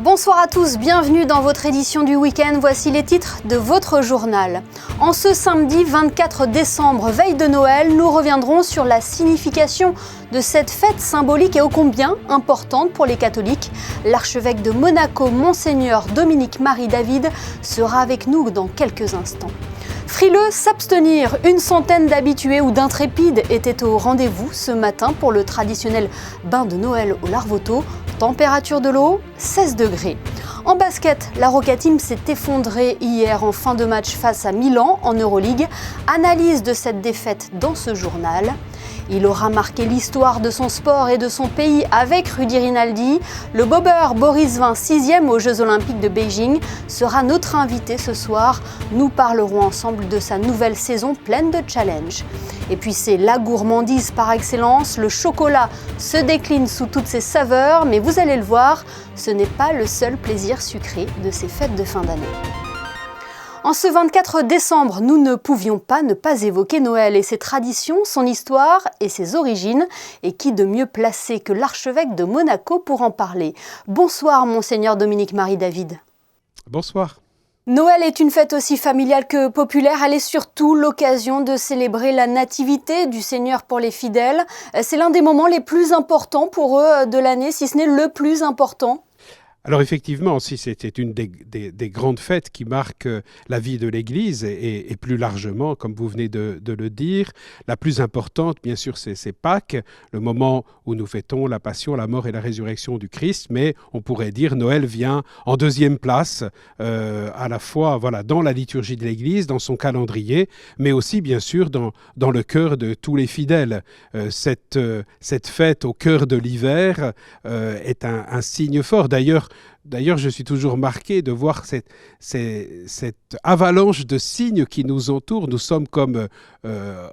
Bonsoir à tous, bienvenue dans votre édition du week-end. Voici les titres de votre journal. En ce samedi 24 décembre, veille de Noël, nous reviendrons sur la signification de cette fête symbolique et ô combien importante pour les catholiques. L'archevêque de Monaco, Monseigneur Dominique-Marie David, sera avec nous dans quelques instants. Frileux, s'abstenir, une centaine d'habitués ou d'intrépides étaient au rendez-vous ce matin pour le traditionnel bain de Noël au Larvoto. Température de l'eau, 16 degrés. En basket, la Roca Team s'est effondrée hier en fin de match face à Milan en Euroleague. Analyse de cette défaite dans ce journal. Il aura marqué l'histoire de son sport et de son pays avec Rudy Rinaldi. Le bobeur Boris Vian, 6e aux Jeux Olympiques de Beijing, sera notre invité ce soir. Nous parlerons ensemble de sa nouvelle saison pleine de challenges. Et puis c'est la gourmandise par excellence. Le chocolat se décline sous toutes ses saveurs, mais vous allez le voir, ce n'est pas le seul plaisir sucré de ces fêtes de fin d'année. En ce 24 décembre, nous ne pouvions pas ne pas évoquer Noël et ses traditions, son histoire et ses origines. Et qui de mieux placé que l'archevêque de Monaco pour en parler. Bonsoir, Monseigneur Dominique-Marie David. Bonsoir. Noël est une fête aussi familiale que populaire. Elle est surtout l'occasion de célébrer la nativité du Seigneur pour les fidèles. C'est l'un des moments les plus importants pour eux de l'année, si ce n'est le plus important. Alors effectivement, si c'était une des grandes fêtes qui marquent la vie de l'Église et plus largement, comme vous venez de le dire, la plus importante, bien sûr, c'est Pâques, le moment où nous fêtons la passion, la mort et la résurrection du Christ, mais on pourrait dire Noël vient en deuxième place, à la fois dans la liturgie de l'Église, dans son calendrier, mais aussi bien sûr dans le cœur de tous les fidèles. Cette fête au cœur de l'hiver est un signe fort. D'ailleurs, je suis toujours marqué de voir cette avalanche de signes qui nous entourent. Nous sommes comme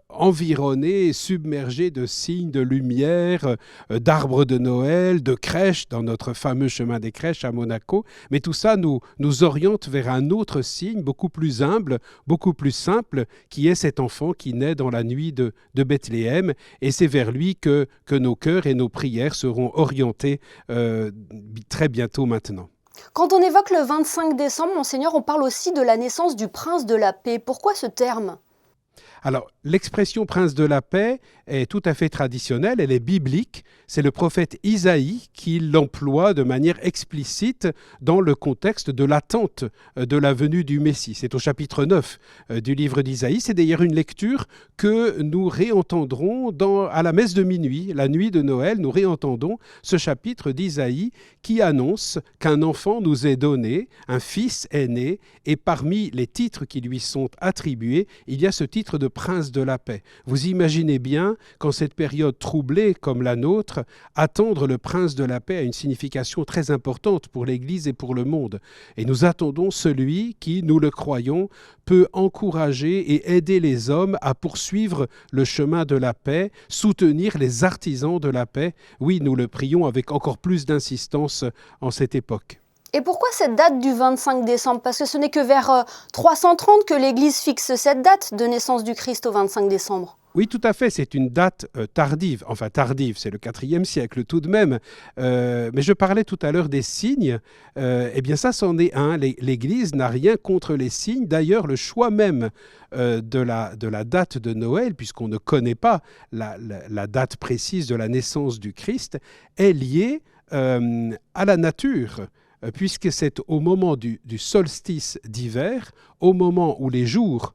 environnés, submergés de signes, de lumière, d'arbres de Noël, de crèches, dans notre fameux chemin des crèches à Monaco. Mais tout ça nous oriente vers un autre signe, beaucoup plus humble, beaucoup plus simple, qui est cet enfant qui naît dans la nuit de Bethléem. Et c'est vers lui que nos cœurs et nos prières seront orientés très bientôt maintenant. Quand on évoque le 25 décembre, Monseigneur, on parle aussi de la naissance du prince de la paix. Pourquoi ce terme ? Alors, l'expression prince de la paix est tout à fait traditionnelle, elle est biblique. C'est le prophète Isaïe qui l'emploie de manière explicite dans le contexte de l'attente de la venue du Messie. C'est au chapitre 9 du livre d'Isaïe. C'est d'ailleurs une lecture que nous réentendrons à la messe de minuit, la nuit de Noël. Nous réentendons ce chapitre d'Isaïe qui annonce qu'un enfant nous est donné, un fils est né, et parmi les titres qui lui sont attribués, il y a ce titre de prince de la paix. Vous imaginez bien qu'en cette période troublée comme la nôtre, attendre le prince de la paix a une signification très importante pour l'Église et pour le monde. Et nous attendons celui qui, nous le croyons, peut encourager et aider les hommes à poursuivre le chemin de la paix, soutenir les artisans de la paix. Oui, nous le prions avec encore plus d'insistance en cette époque. Et pourquoi cette date du 25 décembre ? Parce que ce n'est que vers 330 que l'Église fixe cette date de naissance du Christ au 25 décembre. Oui, tout à fait, c'est une date tardive. Enfin, tardive, c'est le IVe siècle tout de même. Mais je parlais tout à l'heure des signes. Eh bien, ça, c'en est un. L'Église n'a rien contre les signes. D'ailleurs, le choix même de la date de Noël, puisqu'on ne connaît pas la date précise de la naissance du Christ, est lié à la nature. Puisque c'est au moment du solstice d'hiver, au moment où les jours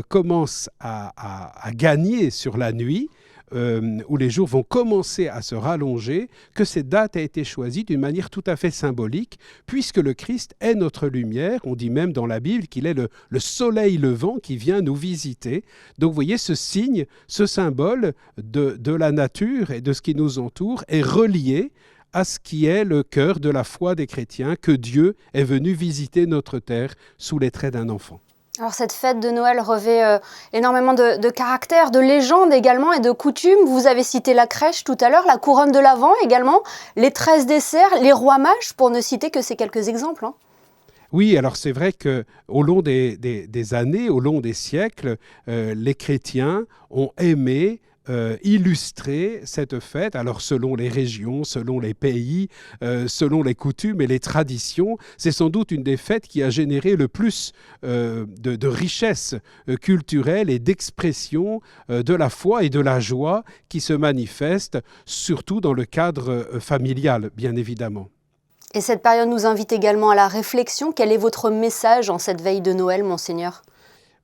commencent à gagner sur la nuit, où les jours vont commencer à se rallonger, que cette date a été choisie d'une manière tout à fait symbolique, puisque le Christ est notre lumière. On dit même dans la Bible qu'il est le soleil levant qui vient nous visiter. Donc vous voyez, ce signe, ce symbole de la nature et de ce qui nous entoure est relié à ce qui est le cœur de la foi des chrétiens, que Dieu est venu visiter notre terre sous les traits d'un enfant. Alors cette fête de Noël revêt énormément de caractère, de légende également et de coutumes. Vous avez cité la crèche tout à l'heure, la couronne de l'Avent également, les 13 desserts, les rois mages, pour ne citer que ces quelques exemples. Oui, alors c'est vrai qu'au long des années, au long des siècles, les chrétiens ont aimé illustrer cette fête. Alors selon les régions, selon les pays, selon les coutumes et les traditions, c'est sans doute une des fêtes qui a généré le plus de richesse culturelle et d'expression de la foi et de la joie qui se manifeste surtout dans le cadre familial, bien évidemment. Et cette période nous invite également à la réflexion. Quel est votre message en cette veille de Noël, Monseigneur ?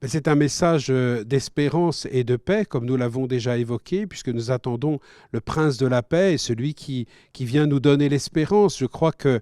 C'est un message d'espérance et de paix, comme nous l'avons déjà évoqué, puisque nous attendons le prince de la paix et celui qui vient nous donner l'espérance. Je crois que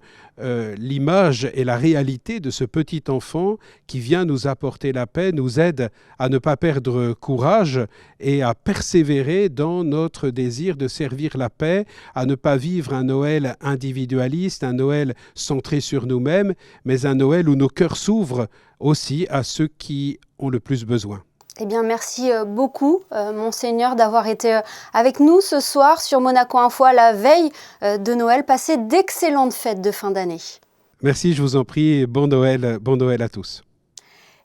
l'image et la réalité de ce petit enfant qui vient nous apporter la paix nous aide à ne pas perdre courage et à persévérer dans notre désir de servir la paix, à ne pas vivre un Noël individualiste, un Noël centré sur nous-mêmes, mais un Noël où nos cœurs s'ouvrent aussi à ceux qui ont le plus besoin. Eh bien, merci beaucoup, Monseigneur, d'avoir été avec nous ce soir sur Monaco Info à la veille de Noël. Passez d'excellentes fêtes de fin d'année. Merci, je vous en prie, et bon Noël à tous.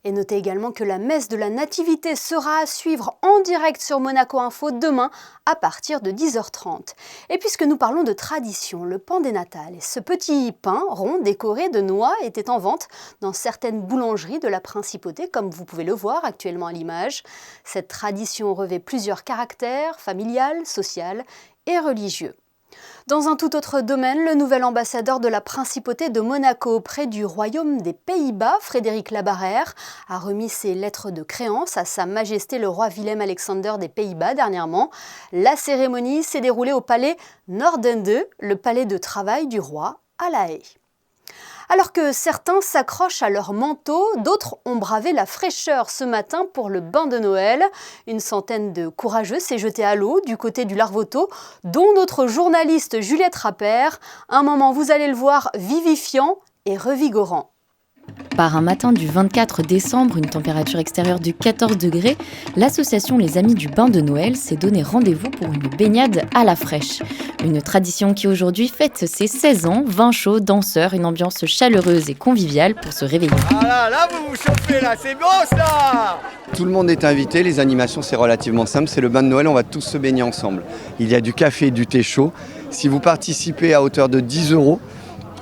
Et notez également que la messe de la Nativité sera à suivre en direct sur Monaco Info demain à partir de 10h30. Et puisque nous parlons de tradition, le pain des natales, ce petit pain rond décoré de noix était en vente dans certaines boulangeries de la Principauté, comme vous pouvez le voir actuellement à l'image. Cette tradition revêt plusieurs caractères, familial, social et religieux. Dans un tout autre domaine, le nouvel ambassadeur de la Principauté de Monaco auprès du Royaume des Pays-Bas, Frédéric Labarrère, a remis ses lettres de créance à Sa Majesté le roi Willem-Alexander des Pays-Bas dernièrement. La cérémonie s'est déroulée au palais Noordende, le palais de travail du roi à La Haye. Alors que certains s'accrochent à leur manteau, d'autres ont bravé la fraîcheur ce matin pour le bain de Noël. Une centaine de courageux s'est jetée à l'eau du côté du Larvoto, dont notre journaliste Juliette Rappert. Un moment, vous allez le voir, vivifiant et revigorant. Par un matin du 24 décembre, une température extérieure de 14 degrés, l'association Les Amis du Bain de Noël s'est donné rendez-vous pour une baignade à la fraîche. Une tradition qui aujourd'hui fête ses 16 ans, vin chaud, danseurs, une ambiance chaleureuse et conviviale pour se réveiller. Ah là, vous vous chauffez là, c'est beau ça! Tout le monde est invité, les animations c'est relativement simple, c'est le bain de Noël, on va tous se baigner ensemble. Il y a du café et du thé chaud. Si vous participez à hauteur de 10 €,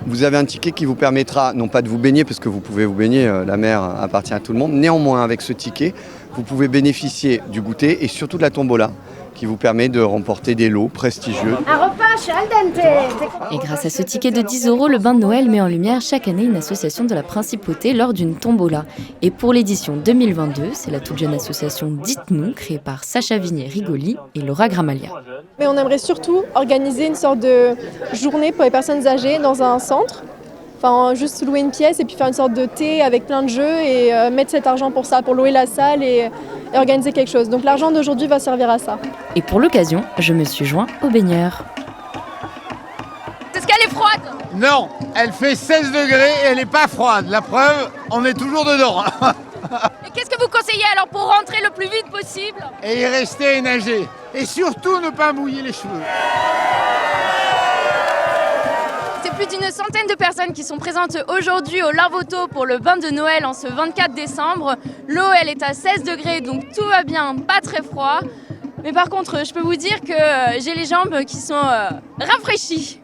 vous avez un ticket qui vous permettra, non pas de vous baigner, parce que vous pouvez vous baigner, la mer appartient à tout le monde. Néanmoins, avec ce ticket, vous pouvez bénéficier du goûter et surtout de la tombola, qui vous permet de remporter des lots prestigieux. Un repas chez Al Dente. Et grâce à ce ticket de 10 €, le bain de Noël met en lumière chaque année une association de la Principauté lors d'une tombola. Et pour l'édition 2022, c'est la toute jeune association Dites-nous, créée par Sacha Vignier-Rigoli et Laura Gramalia. Mais on aimerait surtout organiser une sorte de journée pour les personnes âgées dans un centre. Enfin, juste louer une pièce et puis faire une sorte de thé avec plein de jeux et mettre cet argent pour ça, pour louer la salle et organiser quelque chose. Donc l'argent d'aujourd'hui va servir à ça. Et pour l'occasion, je me suis joint aux baigneurs. Est-ce qu'elle est froide? Non, elle fait 16 degrés et elle n'est pas froide. La preuve, on est toujours dedans. Et qu'est-ce que vous conseillez alors pour rentrer le plus vite possible? Et y rester et nager. Et surtout ne pas mouiller les cheveux. Plus d'une centaine de personnes qui sont présentes aujourd'hui au Larvoto pour le bain de Noël en ce 24 décembre. L'eau, elle est à 16 degrés, donc tout va bien, pas très froid. Mais par contre, je peux vous dire que j'ai les jambes qui sont rafraîchies.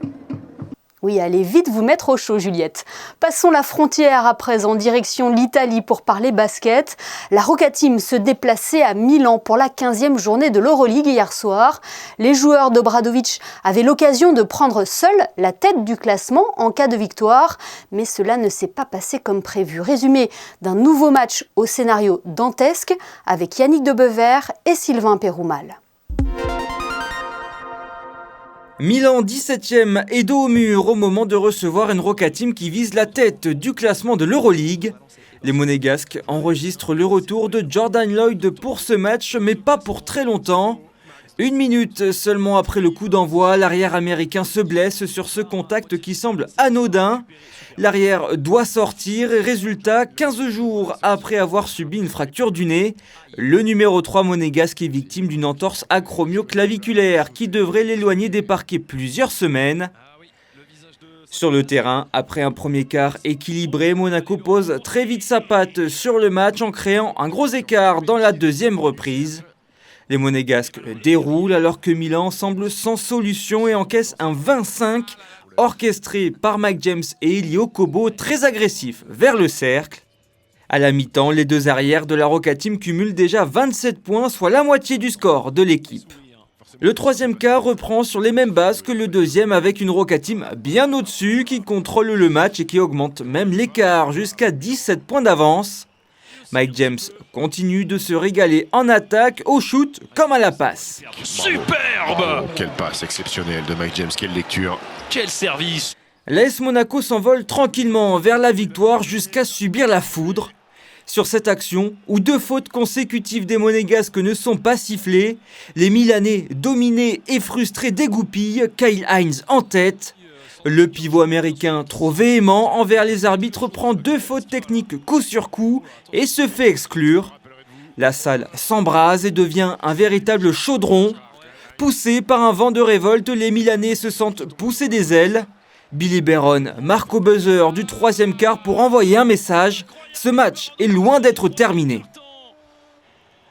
Oui, allez vite vous mettre au chaud, Juliette. Passons la frontière à présent, direction l'Italie pour parler basket. La Roca Team se déplaçait à Milan pour la 15e journée de l'Euroleague hier soir. Les joueurs d'Obradovic avaient l'occasion de prendre seuls la tête du classement en cas de victoire, mais cela ne s'est pas passé comme prévu. Résumé d'un nouveau match au scénario dantesque avec Yannick Debever et Sylvain Péroumal. Milan 17e et dos au mur au moment de recevoir une Roca Team qui vise la tête du classement de l'Euroleague. Les Monégasques enregistrent le retour de Jordan Lloyd pour ce match, mais pas pour très longtemps. 1 minute seulement après le coup d'envoi, l'arrière américain se blesse sur ce contact qui semble anodin. L'arrière doit sortir et résultat, 15 jours après avoir subi une fracture du nez, le numéro 3 monégasque est victime d'une entorse acromio-claviculaire qui devrait l'éloigner des parquets plusieurs semaines. Sur le terrain, après un premier quart équilibré, Monaco pose très vite sa patte sur le match en créant un gros écart dans la deuxième reprise. Les Monégasques déroulent alors que Milan semble sans solution et encaisse un 25 orchestré par Mike James et Eli Okobo, très agressif vers le cercle. À la mi-temps, les deux arrières de la Roca Team cumulent déjà 27 points, soit la moitié du score de l'équipe. Le troisième quart reprend sur les mêmes bases que le deuxième avec une Roca Team bien au-dessus qui contrôle le match et qui augmente même l'écart jusqu'à 17 points d'avance. Mike James continue de se régaler en attaque, au shoot comme à la passe. Superbe! Quelle passe exceptionnelle de Mike James, quelle lecture, quel service! L'AS Monaco s'envole tranquillement vers la victoire jusqu'à subir la foudre. Sur cette action, où 2 fautes consécutives des Monégasques ne sont pas sifflées, les Milanais, dominés et frustrés, dégoupillent, Kyle Hines en tête. Le pivot américain, trop véhément envers les arbitres, prend 2 fautes techniques coup sur coup et se fait exclure. La salle s'embrase et devient un véritable chaudron. Poussés par un vent de révolte, les Milanais se sentent pousser des ailes. Billy Barron marque au buzzer du 3e quart pour envoyer un message. Ce match est loin d'être terminé.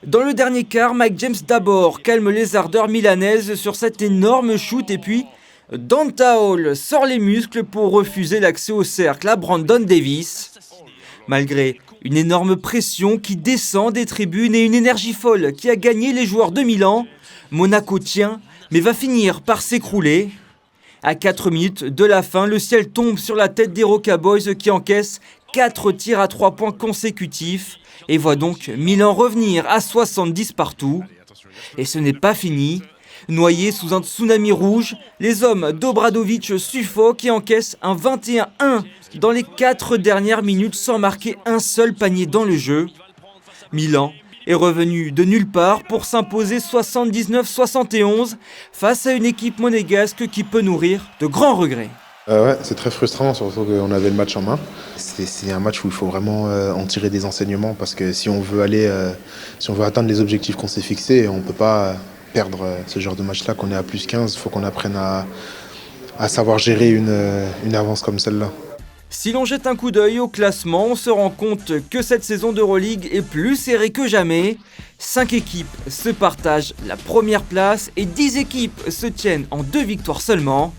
Dans le dernier quart, Mike James d'abord calme les ardeurs milanaises sur cet énorme shoot et puis Donta Hall sort les muscles pour refuser l'accès au cercle à Brandon Davis. Malgré une énorme pression qui descend des tribunes et une énergie folle qui a gagné les joueurs de Milan, Monaco tient mais va finir par s'écrouler. À 4 minutes de la fin, le ciel tombe sur la tête des Roca Boys qui encaissent 4 tirs à 3 points consécutifs et voit donc Milan revenir à 70 partout. Et ce n'est pas fini. Noyés sous un tsunami rouge, les hommes d'Obradovic suffoquent et encaissent un 21-1 dans les 4 dernières minutes sans marquer un seul panier dans le jeu. Milan est revenu de nulle part pour s'imposer 79-71 face à une équipe monégasque qui peut nourrir de grands regrets. Ouais, c'est très frustrant, surtout qu'on avait le match en main. C'est un match où il faut vraiment en tirer des enseignements parce que si on veut atteindre les objectifs qu'on s'est fixés, on ne peut pas perdre ce genre de match-là. Qu'on est à plus 15, il faut qu'on apprenne à savoir gérer une avance comme celle-là. Si l'on jette un coup d'œil au classement, on se rend compte que cette saison d'Euroleague est plus serrée que jamais. 5 équipes se partagent la première place et 10 équipes se tiennent en 2 victoires seulement.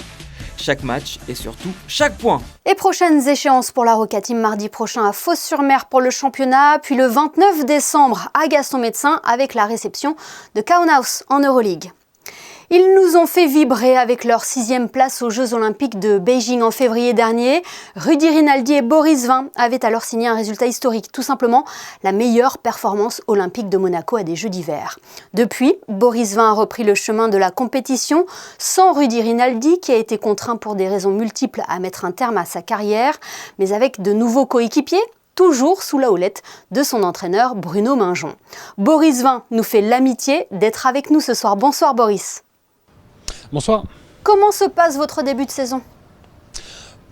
Chaque match et surtout chaque point. Et prochaines échéances pour la Roca Team mardi prochain à Fos-sur-Mer pour le championnat, puis le 29 décembre à Gaston-Médecin avec la réception de Kaunas en Euroleague. Ils nous ont fait vibrer avec leur 6e place aux Jeux Olympiques de Beijing en février dernier. Rudy Rinaldi et Boris Vian avaient alors signé un résultat historique, tout simplement la meilleure performance olympique de Monaco à des Jeux d'hiver. Depuis, Boris Vian a repris le chemin de la compétition sans Rudy Rinaldi qui a été contraint pour des raisons multiples à mettre un terme à sa carrière, mais avec de nouveaux coéquipiers, toujours sous la houlette de son entraîneur Bruno Minjon. Boris Vian nous fait l'amitié d'être avec nous ce soir. Bonsoir Boris. Bonsoir. Comment se passe votre début de saison ?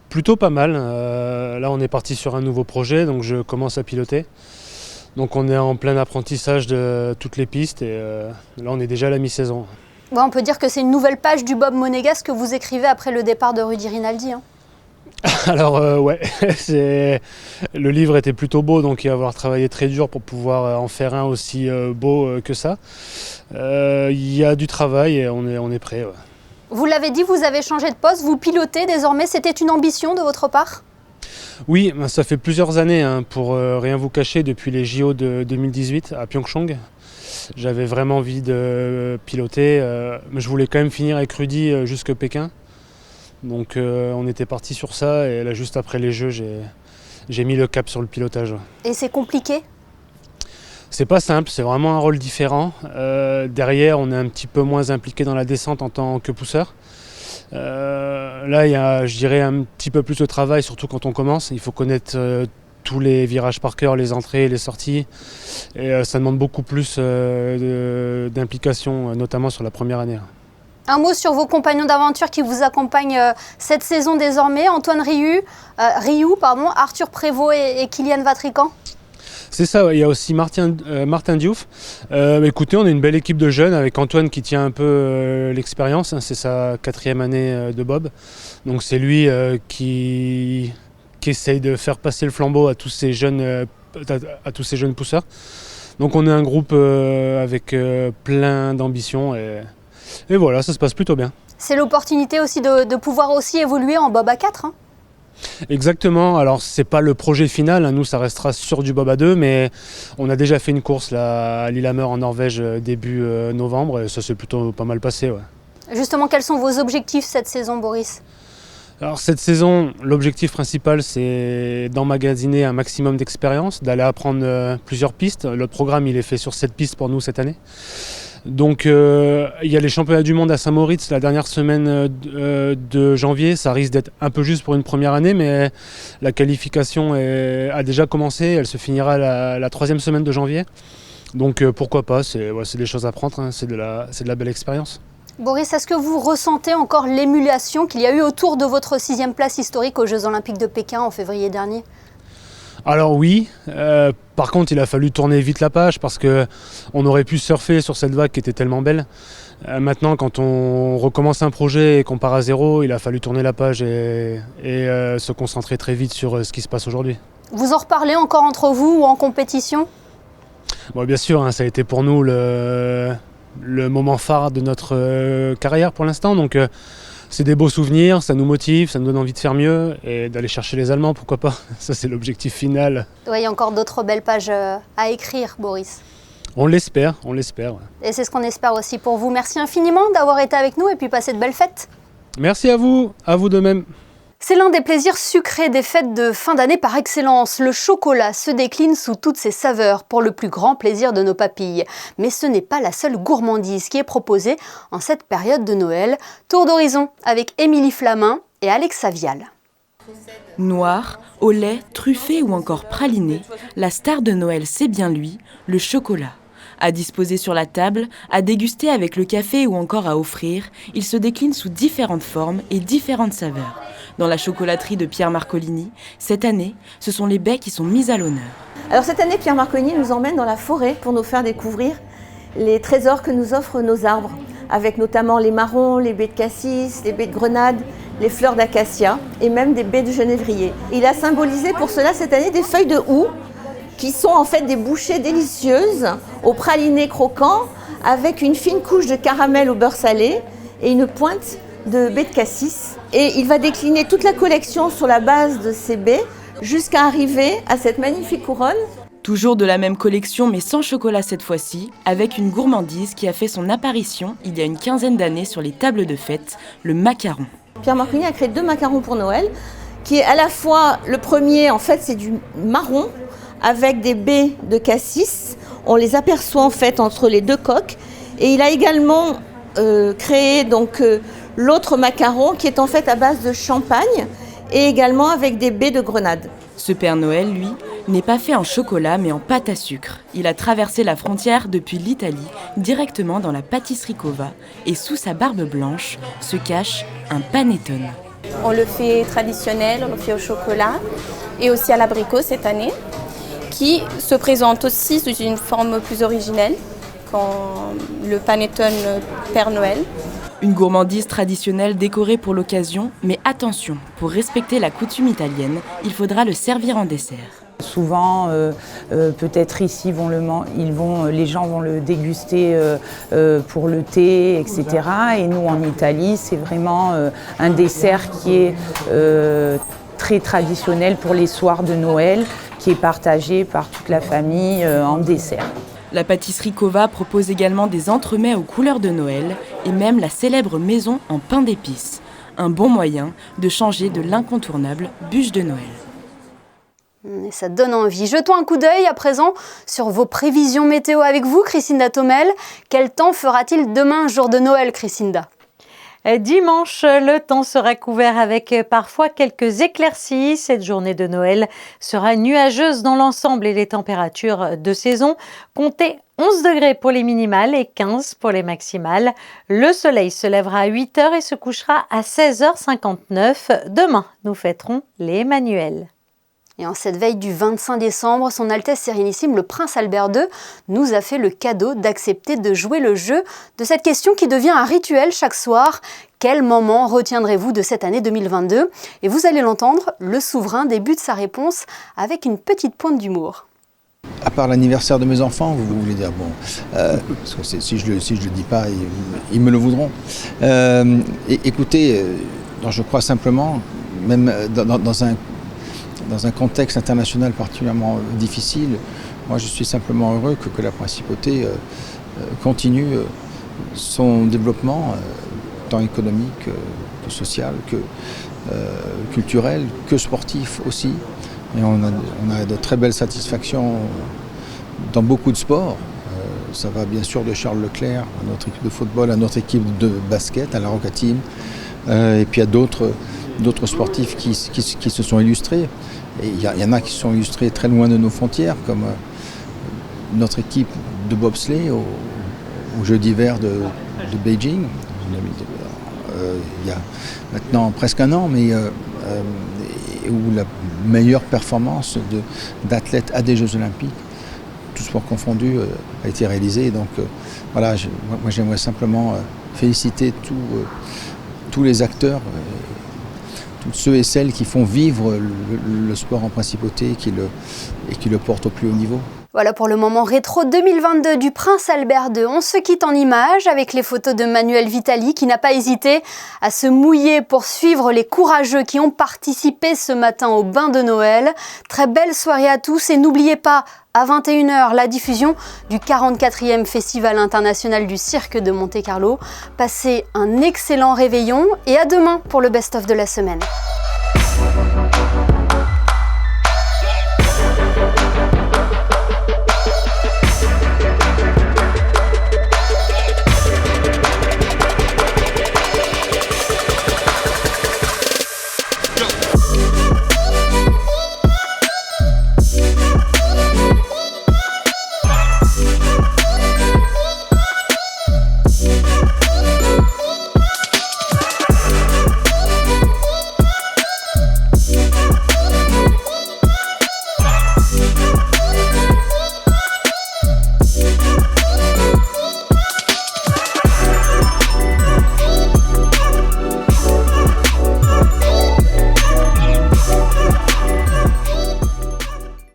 Plutôt pas mal. Là, on est parti sur un nouveau projet, donc je commence à piloter. Donc on est en plein apprentissage de toutes les pistes et là, on est déjà à la mi-saison. Ouais, on peut dire que c'est une nouvelle page du Bob monégasque que vous écrivez après le départ de Rudy Rinaldi. Hein. Alors ouais, le livre était plutôt beau, donc il va falloir travailler très dur pour pouvoir en faire un aussi beau que ça. Il y a du travail et on est prêt. Ouais. Vous l'avez dit, vous avez changé de poste, vous pilotez désormais, c'était une ambition de votre part ? Oui, ça fait plusieurs années, pour rien vous cacher, depuis les JO de 2018 à Pyeongchang. J'avais vraiment envie de piloter, mais je voulais quand même finir avec Rudy jusqu'à Pékin. Donc on était parti sur ça et là juste après les Jeux, j'ai mis le cap sur le pilotage. Et c'est compliqué ? C'est pas simple, c'est vraiment un rôle différent. Derrière, on est un petit peu moins impliqué dans la descente en tant que pousseur. Là, il y a, je dirais, un petit peu plus de travail, surtout quand on commence. Il faut connaître tous les virages par cœur, les entrées, les sorties. Et ça demande beaucoup plus d'implication, notamment sur la première année. Un mot sur vos compagnons d'aventure qui vous accompagnent cette saison désormais, Antoine Riou, Arthur Prévost et Kylian Vatrican. C'est ça, il y a aussi Martin Diouf. Écoutez, on est une belle équipe de jeunes avec Antoine qui tient un peu l'expérience. C'est sa 4e année de Bob. Donc c'est lui qui essaye de faire passer le flambeau à tous ces jeunes pousseurs. Donc on est un groupe avec plein d'ambition et voilà, ça se passe plutôt bien. C'est l'opportunité aussi de pouvoir aussi évoluer en bob à 4. Hein. Exactement, alors c'est pas le projet final, hein. Nous ça restera sur du bob à 2, mais on a déjà fait une course là, à Lillehammer en Norvège début novembre et ça s'est plutôt pas mal passé. Ouais. Justement, quels sont vos objectifs cette saison, Boris ? Alors cette saison, l'objectif principal c'est d'emmagasiner un maximum d'expérience, d'aller apprendre plusieurs pistes. Le programme il est fait sur 7 pistes pour nous cette année. Donc il y a les championnats du monde à Saint-Moritz la dernière semaine de janvier. Ça risque d'être un peu juste pour une première année, mais la qualification a déjà commencé. Elle se finira la 3e semaine de janvier. Donc pourquoi pas, c'est des choses à prendre, hein. C'est de la belle expérience. Boris, est-ce que vous ressentez encore l'émulation qu'il y a eu autour de votre 6e place historique aux Jeux Olympiques de Pékin en février dernier ? Alors oui, par contre il a fallu tourner vite la page parce qu'on aurait pu surfer sur cette vague qui était tellement belle. Maintenant quand on recommence un projet et qu'on part à zéro, il a fallu tourner la page et se concentrer très vite sur ce qui se passe aujourd'hui. Vous en reparlez encore entre vous ou en compétition ? Bon, bien sûr, hein, ça a été pour nous le moment phare de notre carrière pour l'instant. Donc c'est des beaux souvenirs, ça nous motive, ça nous donne envie de faire mieux et d'aller chercher les Allemands, pourquoi pas. Ça c'est l'objectif final. Oui, il y a encore d'autres belles pages à écrire, Boris. On l'espère, ouais. Et c'est ce qu'on espère aussi pour vous. Merci infiniment d'avoir été avec nous et puis passez de belles fêtes. Merci à vous de même. C'est l'un des plaisirs sucrés des fêtes de fin d'année par excellence. Le chocolat se décline sous toutes ses saveurs pour le plus grand plaisir de nos papilles. Mais ce n'est pas la seule gourmandise qui est proposée en cette période de Noël. Tour d'horizon avec Émilie Flamin et Alexa Vial. Noir, au lait, truffé ou encore praliné, la star de Noël c'est bien lui, le chocolat. À disposer sur la table, à déguster avec le café ou encore à offrir, il se décline sous différentes formes et différentes saveurs. Dans la chocolaterie de Pierre Marcolini, cette année, ce sont les baies qui sont mises à l'honneur. Alors cette année, Pierre Marcolini nous emmène dans la forêt pour nous faire découvrir les trésors que nous offrent nos arbres, avec notamment les marrons, les baies de cassis, les baies de grenade, les fleurs d'acacia et même des baies de genévrier. Il a symbolisé pour cela cette année des feuilles de houx, qui sont en fait des bouchées délicieuses au praliné croquant avec une fine couche de caramel au beurre salé et une pointe de baies de cassis. Et il va décliner toute la collection sur la base de ces baies jusqu'à arriver à cette magnifique couronne. Toujours de la même collection mais sans chocolat cette fois-ci, avec une gourmandise qui a fait son apparition il y a une quinzaine d'années sur les tables de fête, le macaron. Pierre Marcolini a créé 2 macarons pour Noël, qui est à la fois, le premier en fait c'est du marron, avec des baies de cassis. On les aperçoit en fait entre les 2 coques. Et il a également créé donc l'autre macaron qui est en fait à base de champagne et également avec des baies de grenade. Ce Père Noël, lui, n'est pas fait en chocolat mais en pâte à sucre. Il a traversé la frontière depuis l'Italie, directement dans la pâtisserie Cova. Et sous sa barbe blanche se cache un panettone. On le fait traditionnel, on le fait au chocolat et aussi à l'abricot cette année, qui se présente aussi sous une forme plus originelle quand le panettone Père Noël. Une gourmandise traditionnelle décorée pour l'occasion, mais attention, pour respecter la coutume italienne, il faudra le servir en dessert. Souvent, peut-être ici, les gens vont le déguster pour le thé, etc. Et nous, en Italie, c'est vraiment un dessert qui est très traditionnel pour les soirs de Noël, qui est partagé par toute la famille en dessert. La pâtisserie Cova propose également des entremets aux couleurs de Noël et même la célèbre maison en pain d'épices. Un bon moyen de changer de l'incontournable bûche de Noël. Et ça donne envie. Jetons un coup d'œil à présent sur vos prévisions météo avec vous, Christinda Thomel. Quel temps fera-t-il demain, jour de Noël, Christinda ? Dimanche, le temps sera couvert avec parfois quelques éclaircies. Cette journée de Noël sera nuageuse dans l'ensemble et les températures de saison. Comptez 11 degrés pour les minimales et 15 pour les maximales. Le soleil se lèvera à 8h et se couchera à 16h59. Demain, nous fêterons les Emmanuel. Et en cette veille du 25 décembre, son Altesse Sérénissime, le Prince Albert II, nous a fait le cadeau d'accepter de jouer le jeu de cette question qui devient un rituel chaque soir. Quel moment retiendrez-vous de cette année 2022 ? Et vous allez l'entendre, le souverain débute sa réponse avec une petite pointe d'humour. À part l'anniversaire de mes enfants, vous voulez dire, bon, parce que si je le dis pas, ils me le voudront. Écoutez, je crois simplement, même dans un contexte international particulièrement difficile, moi je suis simplement heureux que la principauté continue son développement, tant économique que social, que culturel, que sportif aussi. Et on a de très belles satisfactions dans beaucoup de sports. Ça va bien sûr de Charles Leclerc à notre équipe de football, à notre équipe de basket, à la Roca Team, et puis à d'autres sportifs qui se sont illustrés. Et il y en a qui se sont illustrés très loin de nos frontières, comme notre équipe de bobsleigh aux Jeux d'hiver de Beijing. Il y a maintenant presque un an, mais où la meilleure performance d'athlètes à des Jeux Olympiques, tout sport confondu, a été réalisée. Donc voilà, moi j'aimerais simplement féliciter tous les acteurs, tous ceux et celles qui font vivre le sport en principauté et qui le portent au plus haut niveau. Voilà pour le moment rétro 2022 du Prince Albert II. On se quitte en images avec les photos de Manuel Vitali qui n'a pas hésité à se mouiller pour suivre les courageux qui ont participé ce matin au bain de Noël. Très belle soirée à tous et n'oubliez pas, à 21h, la diffusion du 44e Festival international du cirque de Monte-Carlo. Passez un excellent réveillon et à demain pour le best-of de la semaine.